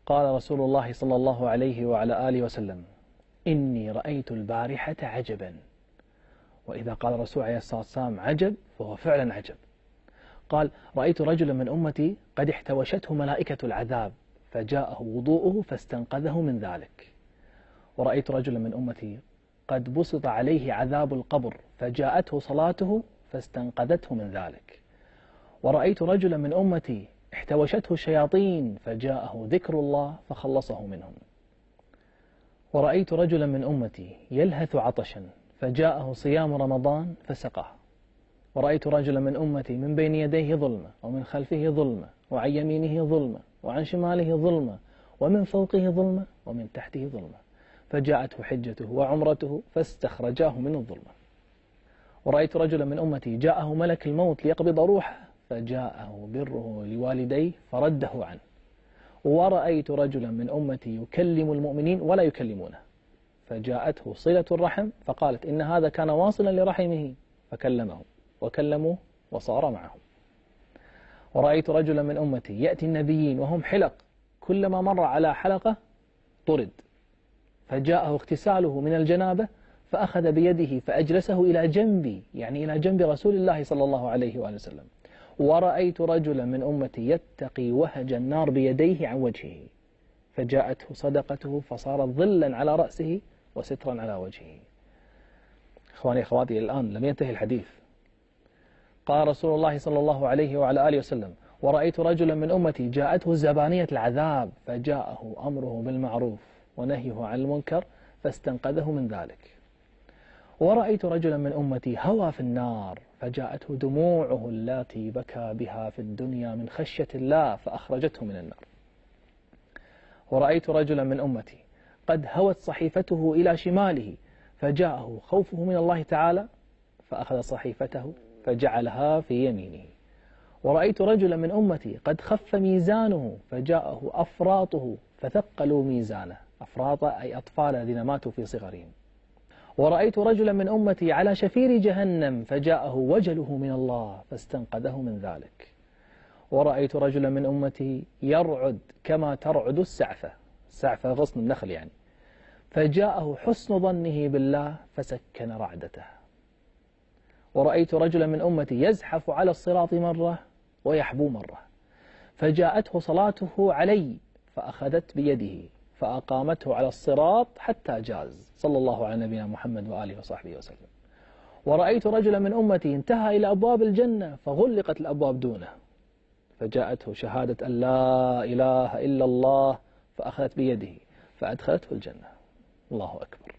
قال رسول الله صلى الله عليه وعلى آله وسلم: إني رأيت البارحة عجبا. وإذا قال الرسول عليه الصلاة والسلام عجب فهو فعلا عجب. قال: رأيت رجلا من أمتي قد احتوشته ملائكة العذاب فجاءه وضوءه فاستنقذه من ذلك. ورأيت رجلا من أمتي قد بسط عليه عذاب القبر فجاءته صلاته فاستنقذته من ذلك. ورأيت رجلا من أمتي احتوشته الشياطين فجاءه ذكر الله فخلصه منهم. ورأيت رجلا من أمتي يلهث عطشا فجاءه صيام رمضان فسقاه. ورأيت رجلا من أمتي من بين يديه ظلمة ومن خلفه ظلمة وعن يمينه ظلمة وعن شماله ظلمة ومن فوقه ظلمة ومن تحته ظلمة فجاءته حجته وعمرته فاستخرجاه من الظلمة. ورأيت رجلا من أمتي جاءه ملك الموت ليقبض روحه فجاءه بره لوالديه فرده عنه. ورأيت رجلا من أمتي يكلم المؤمنين ولا يكلمونه فجاءته صلة الرحم فقالت إن هذا كان واصلا لرحمه فكلمه وكلموه وصار معهم. ورأيت رجلا من أمتي يأتي النبيين وهم حلق كلما مر على حلقة طرد فجاءه اغتساله من الجنابة فأخذ بيده فأجلسه إلى جنبي، يعني إلى جنب رسول الله صلى الله عليه وآله وسلم. ورأيت رجلا من أمتي يتقي وهج النار بيديه عن وجهه فجاءته صدقته فصارت ظلا على رأسه وسترا على وجهه. إخواني أخواتي، الآن لم ينتهي الحديث. قال رسول الله صلى الله عليه وعلى آله وسلم: ورأيت رجلا من أمتي جاءته زبانية العذاب فجاءه أمره بالمعروف ونهيه عن المنكر فاستنقذه من ذلك. ورأيت رجلا من أمتي هوى في النار فجاءته دموعه التي بكى بها في الدنيا من خشية الله فأخرجته من النار. ورأيت رجلا من أمتي قد هوت صحيفته إلى شماله فجاءه خوفه من الله تعالى فأخذ صحيفته فجعلها في يمينه. ورأيت رجلا من أمتي قد خف ميزانه فجاءه أفراطه فثقلوا ميزانه. أفراط أي أطفال الذين ماتوا في صغرهم. ورأيت رجلا من أمتي على شفير جهنم فجاءه وجله من الله فاستنقذه من ذلك. ورأيت رجلا من أمتي يرعد كما ترعد السعفة، السعفة غصن النخل يعني، فجاءه حسن ظنه بالله فسكن رعدته. ورأيت رجلا من أمتي يزحف على الصراط مرة ويحبو مرة فجاءته صلاته علي فأخذت بيده فأقامته على الصراط حتى جاز، صلى الله على نبينا محمد وآله وصحبه وسلم. ورأيت رجلا من أمتي انتهى إلى أبواب الجنة فغلقت الأبواب دونه فجاءته شهادة أن لا إله إلا الله فأخذت بيده فأدخلته الجنة. الله أكبر.